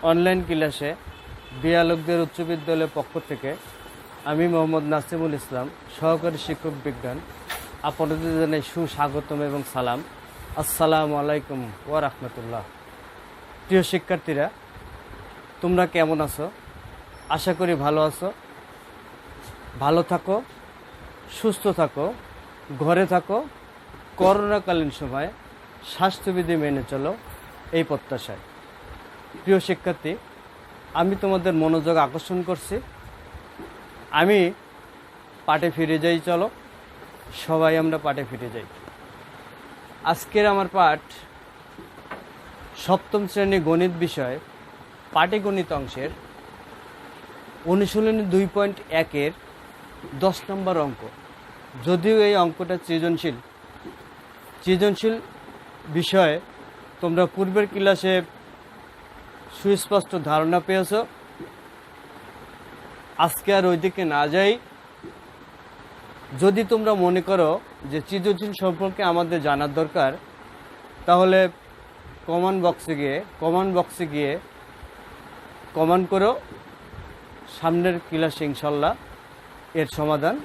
Online ক্লাসে বিয়ালকদের উচ্চ বিদ্যালয়ের পক্ষ থেকে আমি মোহাম্মদ নাসিমুল ইসলাম, সহকারী শিক্ষক বিজ্ঞান, আপনাদের জানাই সুস্বাগতম এবং সালাম। আসসালামু আলাইকুম ওয়া রাহমাতুল্লাহ। প্রিয় শিক্ষার্থীরা, তোমরা কেমন আছো? আশা করি ভালো আছো। ভালো থাকো, সুস্থ থাকো, ঘরে থাকো, করোনাকালীন সময়ে স্বাস্থ্যবিধি মেনে চলো, এই প্রত্যাশায়। প্রিয় শিক্ষার্থী, আমি তোমাদের মনোযোগ আকর্ষণ করছি। আমি পাঠে ফিরে যাই, চলো সবাই আমরা পাঠে ফিরে যাই। আজকের আমার পাঠ সপ্তম শ্রেণী গণিত বিষয় পাটিগণিত অংশের অনুশীলনী 2.1-এর 10 নম্বর অঙ্ক। যদিও এই অঙ্কটা সৃজনশীল বিষয়ে তোমরা পূর্বের ক্লাসে সুস্পষ্ট ধারণা পেয়েছ, আজকে আর ওইদিকে না যাই। যদি তোমরা মনে করো যে সৃজনশীল সম্পর্কে আমাদের জানার দরকার, তাহলে কমেন্ট বক্সে গিয়ে কমেন্ট করো। সামনের ক্লাসে ইনশাল্লাহ এর সমাধান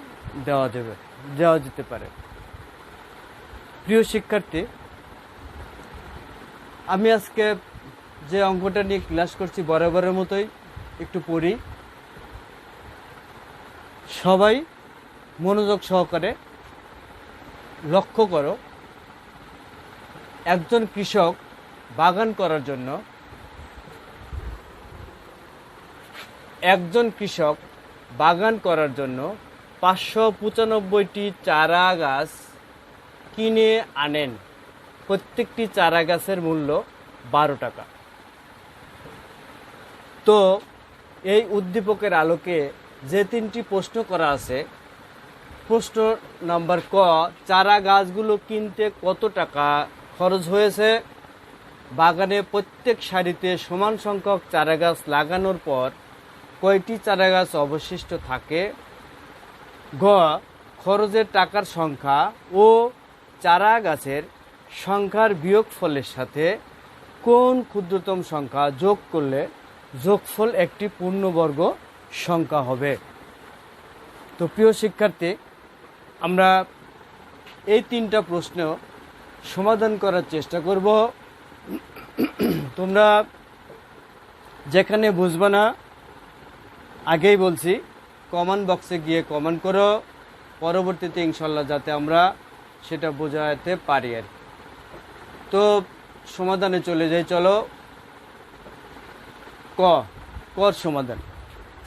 দেওয়া যেতে পারে। প্রিয় শিক্ষার্থী, আমি আজকে যে অঙ্কটা নিয়ে ক্লাস করছি বরাবরের মতোই একটু পড়ি। সবাই মনোযোগ সহকারে লক্ষ্য করো। একজন কৃষক বাগান করার জন্য 595টি চারা গাছ কিনে আনেন। প্রত্যেকটি চারা গাছের মূল্য 12 টাকা। তো এই উদ্দীপকের আলোকে যে 3টি প্রশ্ন করা আছে, প্রশ্ন নাম্বার ক, চারা গাছগুলো কিনতে কত টাকা খরচ হয়েছে? বাগানে প্রত্যেক সারিতে সমান সংখ্যক চারা গাছ লাগানোর পর কয়টি চারা গাছ অবশিষ্ট থাকে? গ, খরচের টাকার সংখ্যা ও চারা গাছের সংখ্যার বিয়োগফলের সাথে কোন ক্ষুদ্রতম সংখ্যা যোগ করলে যোগফল একটি পূর্ণবর্গ সংখ্যা হবে? তো প্রিয় শিক্ষার্থী, আমরা এই 3টা প্রশ্ন সমাধান করার চেষ্টা করব। তোমরা যেখানে বুঝবে না, আগেই বলছি, কমেন্ট বক্সে গিয়ে কমেন্ট করো। পরবর্তীতে ইনশাল্লাহ যাতে আমরা সেটা বোঝাতে পারি আর। তো সমাধানে চলে যাই, চলো। কর সমাধান।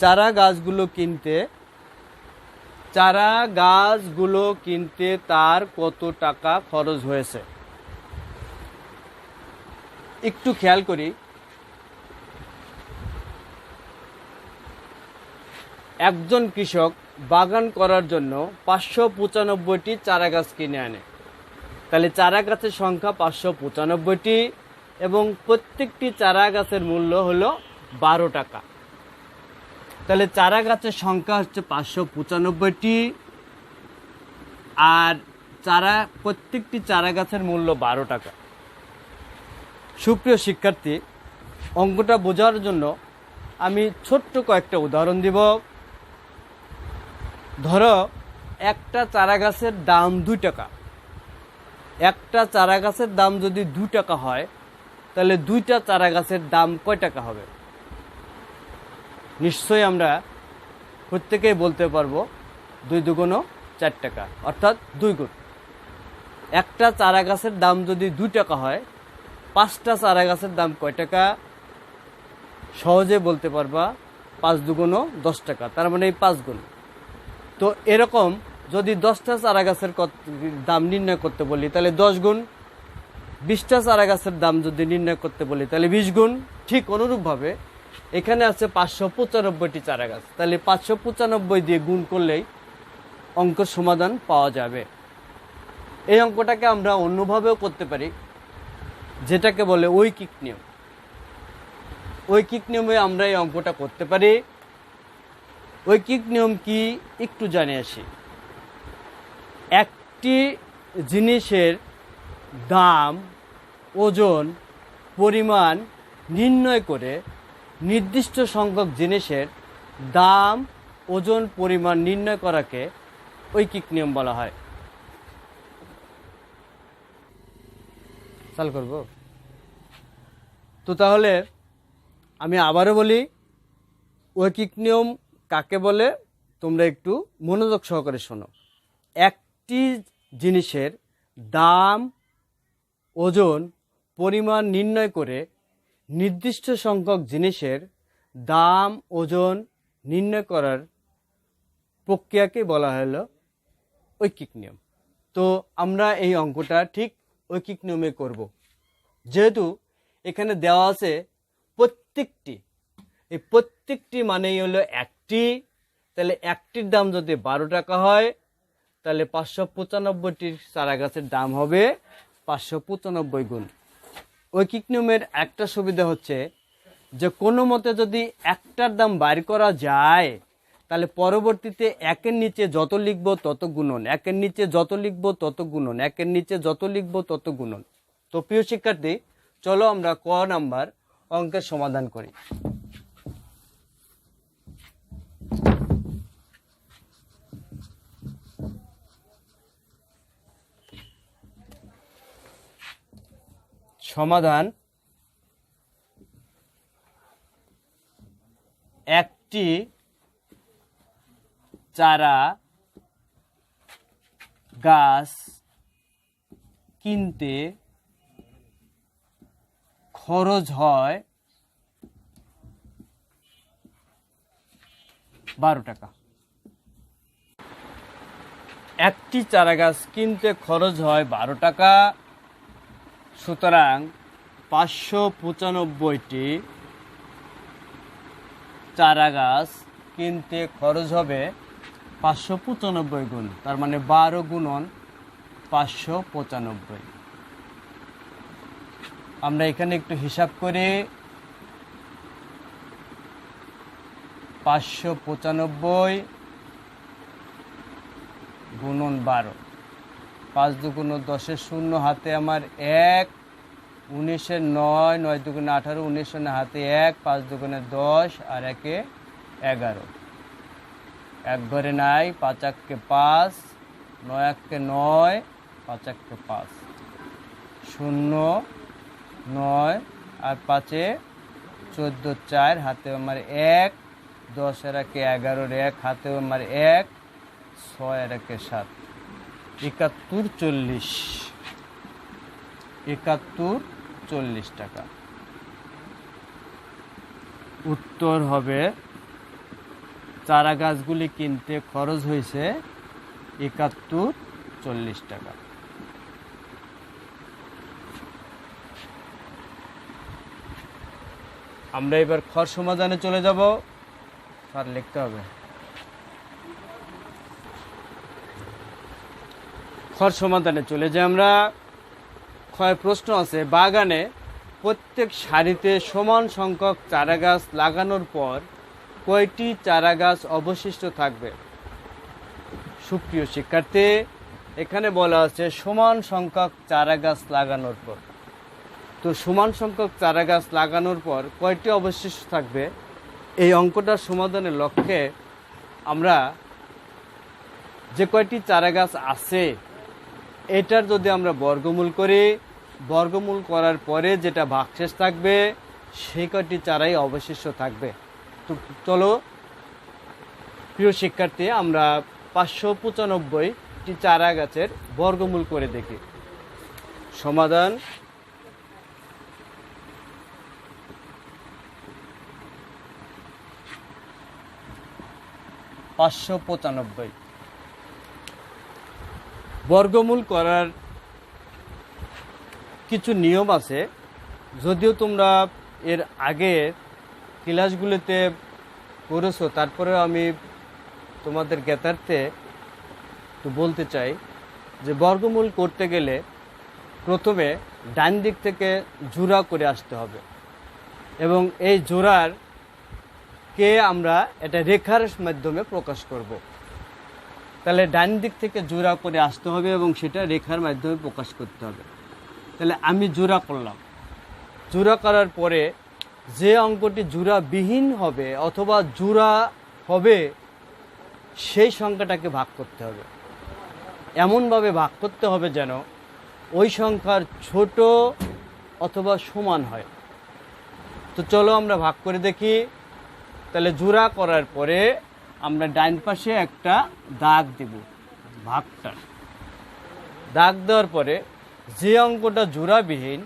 চারা গাছগুলো কিনতে তার কত টাকা খরচ হয়েছে? একটু খেয়াল করি। একজন কৃষক বাগান করার জন্য 595টি চারা গাছ কিনে আনে। তাহলে চারা গাছের সংখ্যা 595টি এবং প্রত্যেকটি চারা গাছের মূল্য হলো 12 টাকা। তাহলে চারা গাছের সংখ্যা হচ্ছে 595টি আর প্রত্যেকটি চারা গাছের মূল্য 12 টাকা। সুপ্রিয় শিক্ষার্থী, অঙ্কটা বোঝার জন্য আমি ছোট্ট কয়েকটা উদাহরণ দিব। ধরো একটা চারা গাছের দাম 2 টাকা। একটা চারা গাছের দাম যদি 2 টাকা হয়, তাহলে 2টা চারা গাছের দাম কয় টাকা হবে? নিশ্চয়ই আমরা প্রত্যেকেই বলতে পারবো 2 দুগুণ 4 টাকা, অর্থাৎ 2 গুণ। একটা চারা গাছের দাম যদি 2 টাকা হয়, 5টা চারা গাছের দাম কয় টাকা? সহজে বলতে পারবা 5 দুগুণ 10 টাকা, তার মানে 5 গুণ। তো এরকম যদি 10টা চারা গাছের দাম নির্ণয় করতে বলি, তাহলে 10 গুণ। 20টা চারা গাছের দাম যদি নির্ণয় করতে বলি, তাহলে 20 গুণ। ঠিক অনুরূপভাবে এখানে আছে 595টি চারা গাছ। তাহলে 595 দিয়ে গুণ করলেই অঙ্কের সমাধান পাওয়া যাবে। এই অঙ্কটাকে আমরা অন্যভাবেও করতে পারি, যেটাকে বলে ঐকিক নিয়ম। ঐকিক নিয়মে আমরা এই অঙ্কটা করতে পারি। ঐকিক নিয়ম কি একটু জানে আসি। একটি জিনিসের দাম, ওজন, পরিমাণ নির্ণয় করে নির্দিষ্ট সংখ্যক জিনিসের দাম, ওজন, পরিমাণ নির্ণয় করাকে ঐকিক নিয়ম বলা হয়। চাল করব তো তাহলে আমি আবারও বলি, ঐকিক নিয়ম কাকে বলে তোমরা একটু মনোযোগ সহকারে শোনো। একটি জিনিসের দাম, ওজন, পরিমাণ নির্ণয় করে নির্দিষ্ট সংখ্যক জিনিসের দাম, ওজন নির্ণয় করার প্রক্রিয়াকে বলা হলো ঐকিক নিয়ম। তো আমরা এই অঙ্কটা ঠিক ঐকিক নিয়মে করব। যেহেতু এখানে দেওয়া আছে প্রত্যেকটি, এই প্রত্যেকটি মানেই হলো একটি, তাহলে একটির দাম যদি 12 টাকা হয় তাহলে 595টির চারা গাছের দাম হবে 595 গুণ। ঐকিক নিয়মের একটা সুবিধা হচ্ছে যে কোনো মতে যদি একটার দাম বাইর করা যায় তাহলে পরবর্তীতে একের নিচে যত লিখবো তত গুণন, একের নিচে যত লিখবো তত গুণন, একের নিচে যত লিখবো তত গুণন। তো প্রিয় শিক্ষার্থী, চলো আমরা ক নাম্বার অঙ্কের সমাধান করি। সমাধান: একটি চারা গাছ কিনতে খরচ হয় 12 টাকা। একটি চারা গাছ কিনতে খরচ হয় 12 টাকা, সুতরাং 595টি চারা গাছ কিনতে খরচ হবে 595 গুণ, তার মানে 12 গুণন 595। আমরা এখানে একটু হিসাব করি। 595 গুণন 12, 5 দুগুণ 10, শূন্য হাতে আমার 1, 19 9, 9 দুগুণে 18, 19 হাতে 1, 5 দুগুণে 10 আর 1 11, 1 ঘরে নাই, 5 1 5, 9 1 9, 5 1 5, 0 9 আর 5 14 4 হাতে আমার 1, 10 আর 1 11 1 হাতে আমার 1, 6 আর 1 7, 71 40, 71 40 টাকা। উত্তর হবে চারা গাছগুলি কিনতে খরচ হয়েছে 71 40 টাকা। আমরা এবার খর সমাধানে চলে যাব। আর লিখতে হবে খর সমাধানে চলে যাই আমরা। ক্ষয় প্রশ্ন আছে, বাগানে প্রত্যেক সারিতে সমান সংখ্যক চারা গাছ লাগানোর পর কয়টি চারা গাছ অবশিষ্ট থাকবে? সুপ্রিয় শিক্ষার্থী, এখানে বলা আছে সমান সংখ্যক চারা গাছ লাগানোর পর। তো সমান সংখ্যক চারা গাছ লাগানোর পর কয়টি অবশিষ্ট থাকবে? এই অঙ্কটার সমাধানের লক্ষ্যে আমরা যে কয়টি চারা গাছ আছে এটার যদি আমরা বর্গমূল করি, বর্গমূল করার পরে যেটা ভাগশেষ থাকবে সেই কয়টি চারাই অবশিষ্ট থাকবে। তো চলো প্রিয় শিক্ষার্থী, আমরা 595টি চারা গাছের বর্গমূল করে দেখি। সমাধান: 595 বর্গমূল করার কিছু নিয়ম আছে, যদিও তোমরা এর আগের ক্লাসগুলোতে করেছো, তারপরেও আমি তোমাদের জ্ঞাতার্থে তো বলতে চাই যে বর্গমূল করতে গেলে প্রথমে ডান দিক থেকে জোড়া করে আসতে হবে, এবং এই জোড়ার কে আমরা এটা রেখার মাধ্যমে প্রকাশ করব। তাহলে ডান দিক থেকে জোড়া করে আসতে হবে এবং সেটা রেখার মাধ্যমে প্রকাশ করতে হবে। তাহলে আমি জোড়া করলাম, জোড়া করার পরে যে অঙ্কটি জোড়াবিহীন হবে অথবা জোড়া হবে সেই সংখ্যাটাকে ভাগ করতে হবে। এমনভাবে ভাগ করতে হবে যেন ওই সংখ্যার ছোট অথবা সমান হয়। তো চলো আমরা ভাগ করে দেখি। তাহলে জোড়া করার পরে আমরা ডাইন পাশে একটা দাগ দেব, ভাগটা দাগ দেওয়ার পরে যে অঙ্কটা জোড়াবিহীন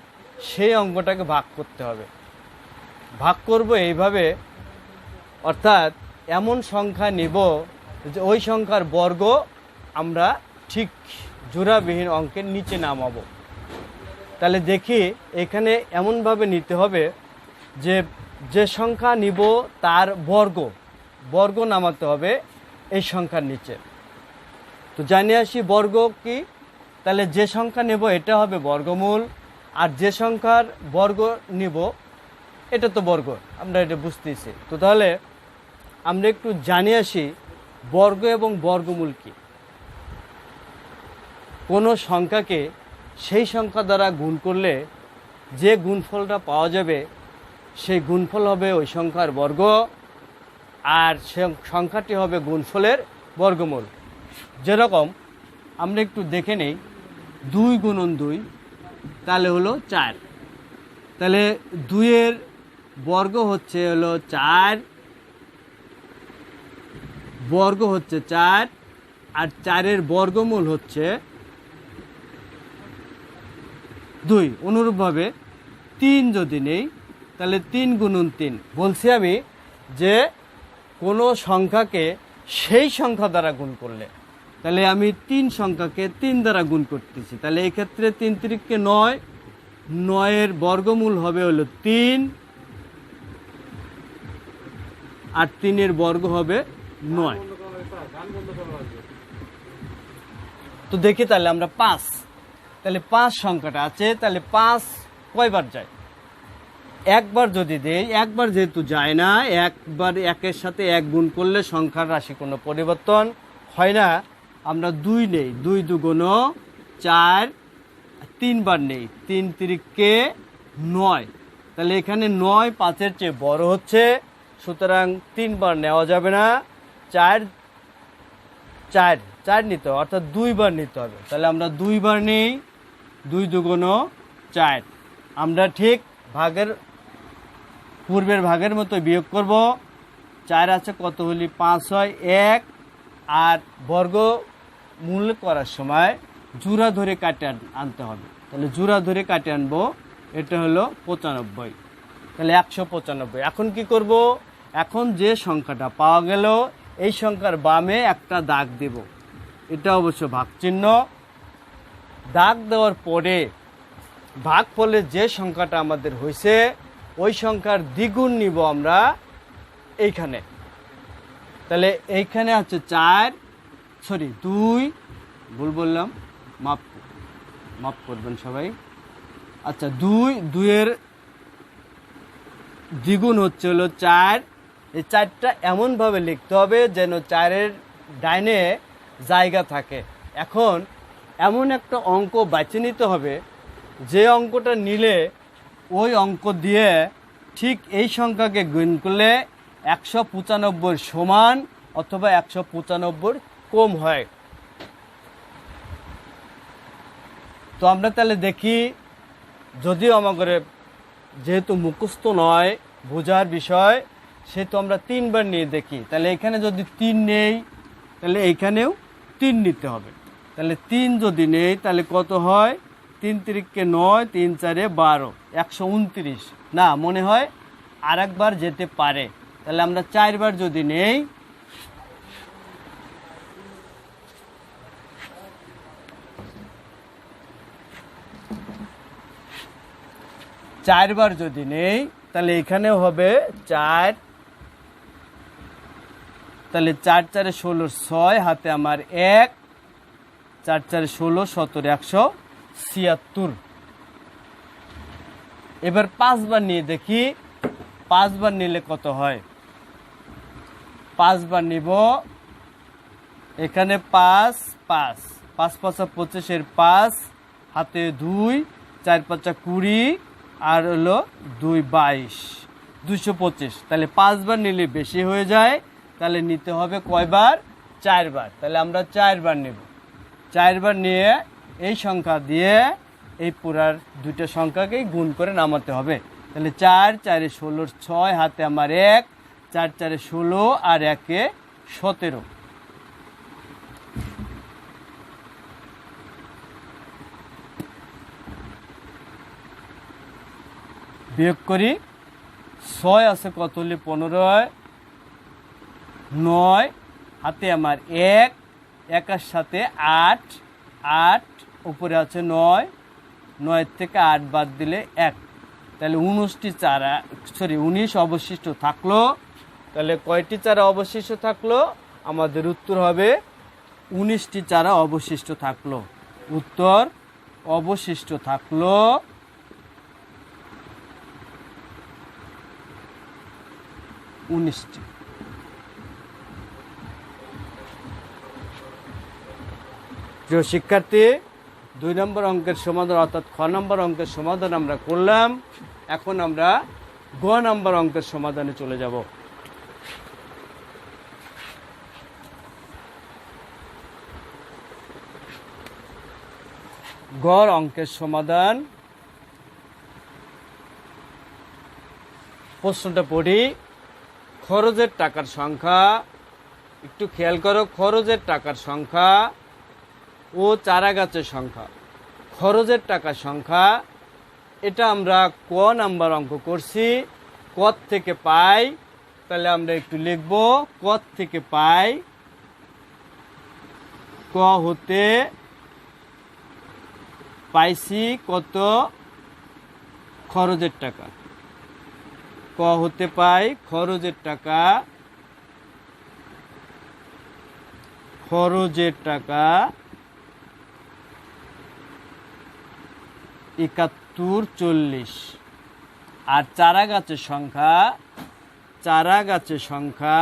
সেই অঙ্কটাকে ভাগ করতে হবে। ভাগ করব এইভাবে, অর্থাৎ এমন সংখ্যা নিব যে ওই সংখ্যার বর্গ আমরা ঠিক জোড়াবিহীন অঙ্কের নিচে নামাবো। তাহলে দেখি এখানে এমনভাবে নিতে হবে যে যে সংখ্যা নিব তার বর্গ নামাতে হবে এই সংখ্যার নিচে। তো জানিয়ে আসি বর্গ কি। তাহলে যে সংখ্যা নেব এটা হবে বর্গমূল, আর যে সংখ্যার বর্গ নিব এটা তো বর্গ, আমরা এটা বুঝতেছি। তো তাহলে আমরা একটু জানিয়ে আসি বর্গ এবং বর্গমূল কি। কোনো সংখ্যাকে সেই সংখ্যা দ্বারা গুণ করলে যে গুণফলটা পাওয়া যাবে সেই গুণফল হবে ওই সংখ্যার বর্গ, আর সে সংখ্যাটি হবে গুণফলের বর্গমূল। যেরকম আমরা একটু দেখে নেই, 2 গুণন 2 তাহলে হলো 4। তাহলে 2-এর বর্গ হচ্ছে হলো 4, বর্গ হচ্ছে 4, আর 4-এর বর্গমূল হচ্ছে 2। অনুরূপভাবে 3 যদি নেই তাহলে 3 গুণন 3। বলছি আমি যে কোনো সংখ্যাকে সেই সংখ্যা দ্বারা গুণ করলে, তাহলে আমি 3 সংখ্যাকে 3 দ্বারা গুণ করতেছি, তাহলে এই ক্ষেত্রে 3 3কে 9, 9-এর বর্গমূল হবে হলো 3, আর 3-এর বর্গ হবে 9। তো দেখি তাহলে আমরা 5, তাহলে 5 সংখ্যাটা আছে, তাহলে 5 কয়বার যায়? একবার যদি দেই, একবার যেহেতু যায় না, একবার একের সাথে 1 গুণ করলে সংখ্যার রাশি কোনো পরিবর্তন হয় না, আমরা 2 নেই, 2 2 4, 3 বার নেই, 3 3কে 9। তাহলে এখানে 9 5-এর চেয়ে বড় হচ্ছে, সুতরাং 3 বার নেওয়া যাবে না, 4 নিতে হবে, অর্থাৎ 2 বার নিতে হবে। তাহলে আমরা 2 বার নেই, 2 2 4। আমরা ঠিক পূর্বের ভাগের মতো বিয়োগ করব। 4 আছে কত হলি 5 হয় 1, আর বর্গ মূল করার সময় জোড়া ধরে কাটে আনতে হবে। তাহলে জোড়া ধরে কাটে আনবো, এটা হলো 95, তাহলে 195। এখন কি করব? এখন যে সংখ্যাটা পাওয়া গেল এই সংখ্যার বামে একটা দাগ দেব, এটা অবশ্য ভাগ চিহ্ন। দাগ দেওয়ার পরে ভাগফলে যে সংখ্যাটা আমাদের হয়েছে ওই সংখ্যার দ্বিগুণ নিব আমরা এইখানে। তাহলে এইখানে আছে 2, ভুল বললাম, মাফ করবেন সবাই। আচ্ছা, 2-এর দ্বিগুণ হচ্ছে হলো 4। এই 4টা এমনভাবে লিখতে হবে যেন 4-এর ডাইনে জায়গা থাকে। এখন এমন একটা অঙ্ক বাছে নিতে হবে যে অঙ্কটা নিলে ওই অঙ্ক দিয়ে ঠিক এই সংখ্যাকে গুণ করলে 195 সমান অথবা 195 কম হয়। তো আমরা তাহলে দেখি, যদিও আমাদের যেহেতু মুখস্থ নয়, বোঝার বিষয়, সেহেতু আমরা 3 বার নিয়ে দেখি। তাহলে এখানে যদি 3 নেই তাহলে এইখানেও 3 নিতে হবে। তাহলে 3 যদি নেই তাহলে কত হয়? 3 3কে 9, 3 4 12, 129। না, মনে হয় আর একবার যেতে পারে। তাহলে আমরা 4 বার যদি নেই, তাহলে এখানেও হবে 4। তাহলে 4 4 16 6, হাতে আমার 1, 4 4 16 17 176। এবার 5 বার নিয়ে দেখি, 5 বার নিলে কত হয়? 5 বার নিব, এখানে 5 5 5 5 25, 5 হাতে 2, 4 5 20, আর হলো 2 22। 225। তাহলে 5 বার নিলে বেশি হয়ে যায়, তাহলে নিতে হবে কয়বার? 4 বার। তাহলে আমরা 4 বার নেব। 4 বার নিয়ে এই সংখ্যা দিয়ে এই পুরার দুইটা সংখ্যাকেই গুণ করে নামাতে হবে। তাহলে 4 4 16 6, হাতে আমার 1, 4 4 16 আর 1 17। বিয়োগ করি। 6 আছে কত হলে 15, 9, হাতে আমার 1, 1 এর সাথে 8, 8 উপরে আছে 9, 9 থেকে 8 বাদ দিলে 1। তাহলে 19টি চারা, 19 অবশিষ্ট থাকলো। তাহলে কয়টি চারা অবশিষ্ট থাকলো? আমাদের উত্তর হবে 19টি চারা অবশিষ্ট থাকলো। উত্তর অবশিষ্ট থাকলো 19টি। প্রিয় শিক্ষার্থী, 2 নম্বর অঙ্কের সমাধান অর্থাৎ খ নম্বর অঙ্কের সমাধান আমরা করলাম। এখন আমরা গ নম্বর অঙ্কের সমাধানে চলে যাব। গ অঙ্কের সমাধান। প্রশ্নটা পড়ি। খরচের টাকার সংখ্যা, একটু খেয়াল করো, খরচের টাকার সংখ্যা ও চারা গাছের সংখ্যা। খরচের টাকার সংখ্যা এটা আমরা ক নাম্বার অঙ্ক করছি। ক থেকে পাই, তাহলে আমরা একটু লিখব ক থেকে পাই। ক হতে পাইছি কত? খরচের টাকা। ক হতে পাই খরচের টাকা। খরচের টাকা 71 40। আর চারা গাছের সংখ্যা, চারা গাছের সংখ্যা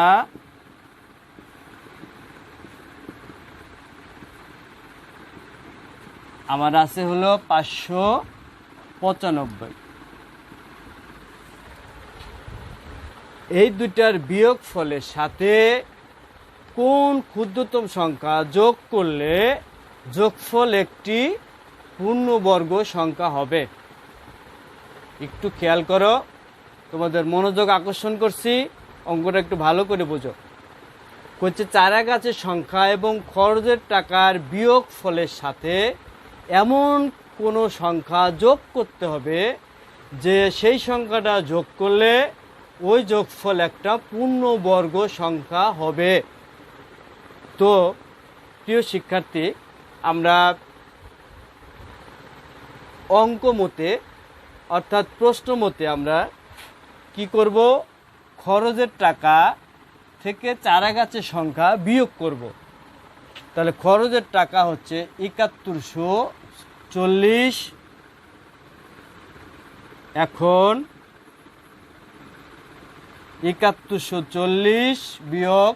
আমার আছে হলো 595। এই দুইটার বিয়োগ ফলের সাথে কোন ক্ষুদ্রতম সংখ্যা যোগ করলে যোগফল একটি পূর্ণবর্গ সংখ্যা হবে? একটু খেয়াল করো, তোমাদের মনোযোগ আকর্ষণ করছি, অঙ্কটা একটু ভালো করে বোঝো। হচ্ছে চারা গাছের সংখ্যা এবং খরচের টাকার বিয়োগ ফলের সাথে এমন কোনো সংখ্যা যোগ করতে হবে যে সেই সংখ্যাটা যোগ করলে ওই যোগফল একটা পূর্ণবর্গ সংখ্যা হবে। তো প্রিয় শিক্ষার্থী, আমরা অঙ্ক মতে অর্থাৎ প্রশ্ন মতে আমরা কি করব? খরচের টাকা থেকে চারা গাছের সংখ্যা বিয়োগ করব। তাহলে খরচের টাকা হচ্ছে 7140। এখন 7140 বিয়োগ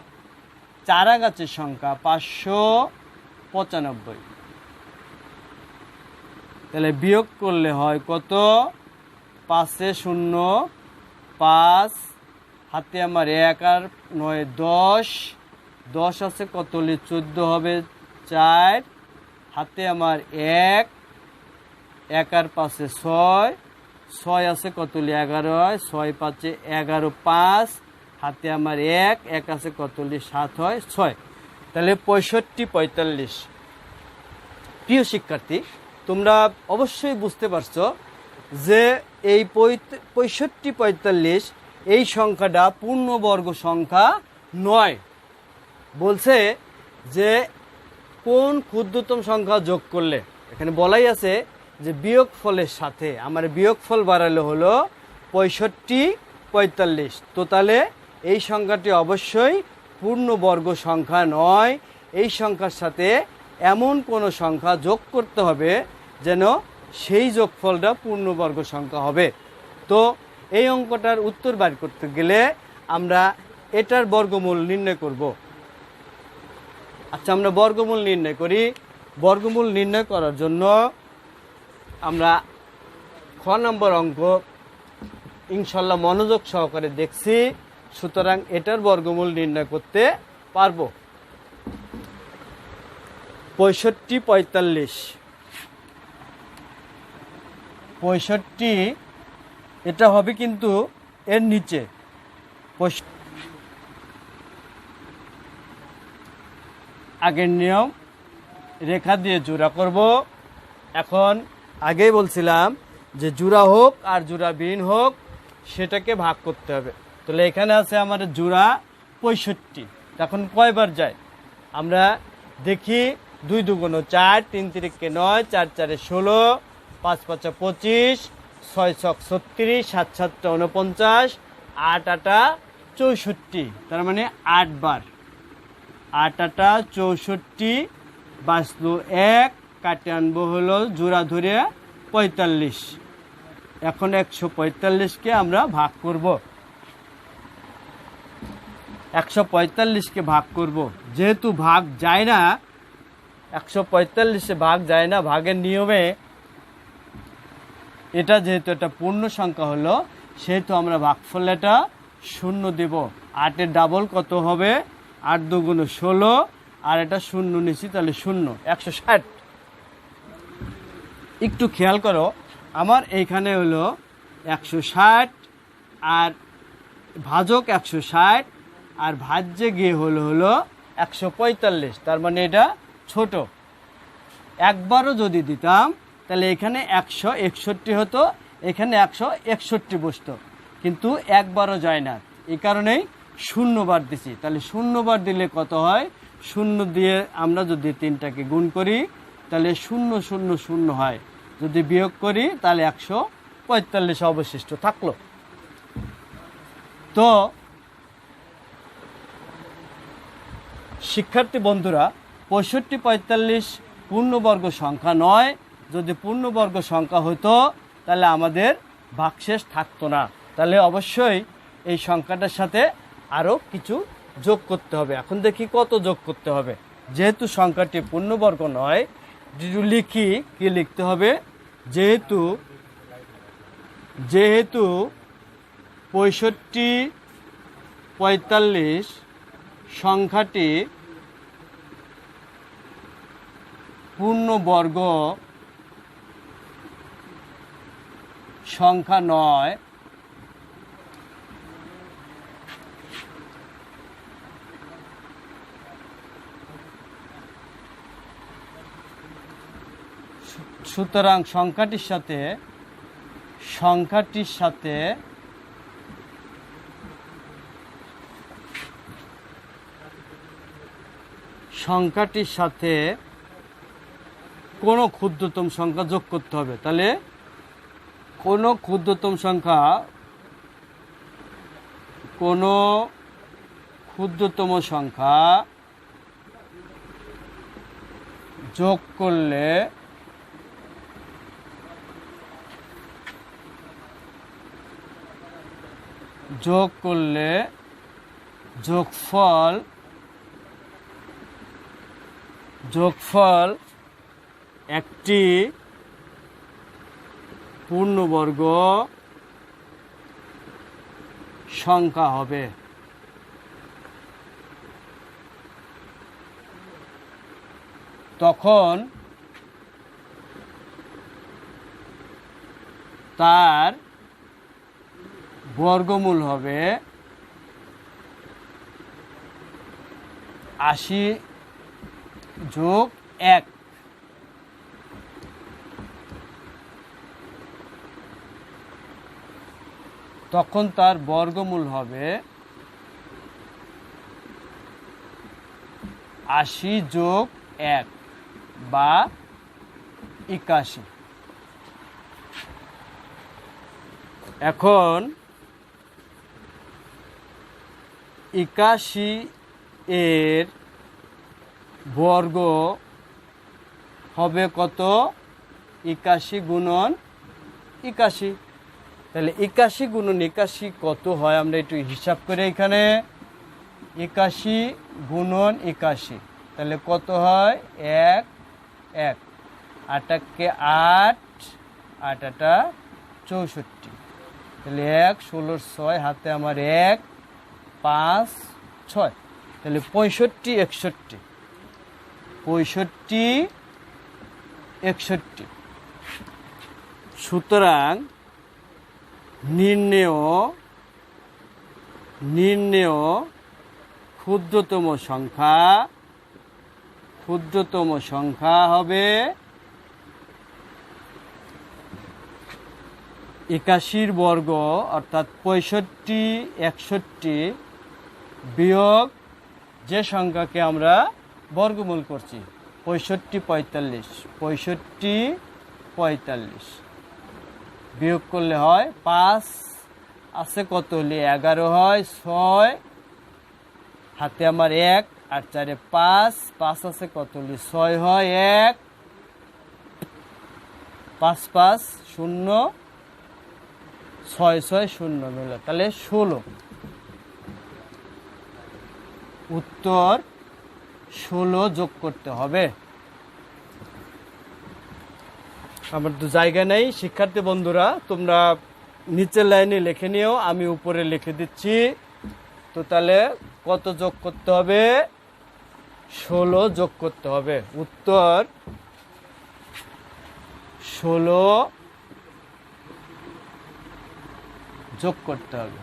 চারা গাছের সংখ্যা 595। তাহলে বিয়োগ করলে হয় কত? 5 0 5, হাতে আমার 1 আর 9 10, 10 আছে কত হলে 14 হবে 4, হাতে আমার 1, 1 আর 5 6, 6 আছে কত হলে 11 হয়, 6 5 11 5, হাতে আমার 1, 1 আছে কত হলে 7 হয় 6। তাহলে 65 45। প্রিয় শিক্ষার্থী, তোমরা অবশ্যই বুঝতে পারছো যে এই 65 45 এই সংখ্যাটা পূর্ণবর্গ সংখ্যা নয়। বলছে যে কোন ক্ষুদ্রতম সংখ্যা যোগ করলে, এখানে বলাই আছে যে বিয়োগ ফলের সাথে আমার বিয়োগফল বাড়ালে হলো 65 45। তো তাহলে এই সংখ্যাটি অবশ্যই পূর্ণবর্গ সংখ্যা নয়। এই সংখ্যার সাথে এমন কোনো সংখ্যা যোগ করতে হবে যেন সেই যোগফলটা পূর্ণবর্গ সংখ্যা হবে। তো এই অঙ্কটার উত্তর বের করতে গেলে আমরা এটার বর্গমূল নির্ণয় করব। আচ্ছা, আমরা বর্গমূল নির্ণয় করি। বর্গমূল নির্ণয় করার জন্য আমরা খ নম্বর অঙ্ক ইনশাল্লাহ মনোযোগ সহকারে দেখছি, সুতরাং এটার বর্গমূল নির্ণয় করতে পারবো। 65 45, 65 এটা হবে কিন্তু এর নিচে। আগের নিয়ম রেখা দিয়ে জোড়া করব। এখন আগেই বলছিলাম যে জোড়া হোক আর জোড়া বিহীন হোক সেটাকে ভাগ করতে হবে। তাহলে এখানে আছে আমাদের জোড়া 65, এখন কয়বার যায় আমরা দেখি। 2 দুগুণ 4, 3 তিরিকে 9, 4 4 16, 5 5 25, 6 6 36, 7 7 49, 8 8 64, তার মানে 8 বার। 8 8 64, বাঁচলো 1, কাটে আনবো হলো জোড়া ধরে 45। এখন 145কে আমরা ভাগ করব, 145কে ভাগ করব। যেহেতু ভাগ যায় না, 145-এ ভাগ যায় না, ভাগের নিয়মে এটা যেহেতু একটা পূর্ণ সংখ্যা হলো, সেহেতু আমরা ভাগফল এটা 0 দেব। 8-এর ডাবল কত হবে? 8 দুগুণ 16, আর এটা 0 নিছি, তাহলে 0, 160। একটু খেয়াল করো, আমার এইখানে হলো 160 আর ভাজক 160, আর ভাজ্যে গিয়ে হলো 145, তার মানে এটা ছোট। একবারও যদি দিতাম তাহলে এখানে 161 হতো, এখানে 161 বসতো, কিন্তু একবারও যায় না, এই কারণেই 0 বার দিছি। তাহলে 0 বার দিলে কত হয়? 0 দিয়ে আমরা যদি 3টাকে গুণ করি তাহলে 0 0 0 হয়, যদি বিয়োগ করি তাহলে 145 অবশিষ্ট থাকলো। তো শিক্ষার্থী বন্ধুরা, 65 45 পূর্ণবর্গ সংখ্যা নয়। যদি পূর্ণবর্গ সংখ্যা হতো তাহলে আমাদের ভাগশেষ থাকতো না, তাহলে অবশ্যই এই সংখ্যাটার সাথে আরও কিছু যোগ করতে হবে। এখন দেখি কত যোগ করতে হবে। যেহেতু সংখ্যাটি পূর্ণবর্গ নয়, লিখি কি লিখতে হবে? যেহেতু 65 45 সংখ্যাটি পূর্ণবর্গ সংখ্যা নয়, সুতরাং সংখ্যাটির সাথে কোনো ক্ষুদ্রতম সংখ্যা যোগ করতে হবে। তাহলে কোনো ক্ষুদ্রতম সংখ্যা যোগ করলে যোগফল একটি পূর্ণবর্গ সংখ্যা হবে। তখন তার বর্গমূল হবে 80 যোগ 1। তখন তার বর্গমূল হবে 80 যোগ 1 বা 81। এখন 81 এর বর্গ হবে কত? 81 গুণন 81। তাহলে 81 গুণন 81 কত হয় আমরা একটু হিসাব করে, এখানে 81 গুণন 81, তাহলে কত হয়? 1 1, 8 8 8 8 64। তাহলে 1 16 6 হাতে আমার 1 5 6, তাহলে 65 61, 65 61। সুতরাং নির্ণেয় ক্ষুদ্রতম সংখ্যা হবে 81 বর্গ, অর্থাৎ 65 61 বিয়োগ যে সংখ্যাকে আমরা বর্গমূল করছি 65 45, 65 45 বিয়োগ করলে হয় 5 আছে কত হলে 11 হয়, 6 হাতে আমার 1 আর 4 5, 5 আছে কত হলে 6 হয়, 1 5 5 0 6 6 0 মিলে, তাহলে 16। উত্তর 16 যোগ করতে হবে। আমার তো জায়গা নেই, শিক্ষার্থী বন্ধুরা তোমরা নিচের লাইনে লিখে নিও, আমি উপরে লিখে দিচ্ছি। তো তাহলে কত যোগ করতে হবে? 16 যোগ করতে হবে। উত্তর 16 যোগ করতে হবে।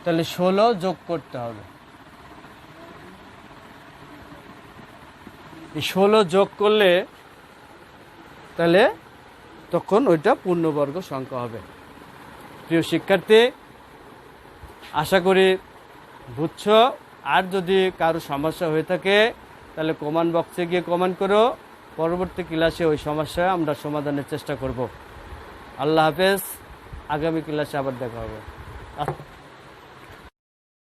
তাহলে 16 যোগ করতে হবে। এই 16 যোগ করলে তাহলে তখন ওইটা পূর্ণবর্গ সংখ্যা হবে। প্রিয় শিক্ষার্থী, আশা করি বুঝছো। আর যদি কারো সমস্যা হয়ে থাকে তাহলে কমেন্ট বক্সে গিয়ে কমেন্ট করো। পরবর্তী ক্লাসে ওই সমস্যা আমরা সমাধানের চেষ্টা করব। আল্লাহ হাফেজ। আগামী ক্লাসে আবার দেখা হবে।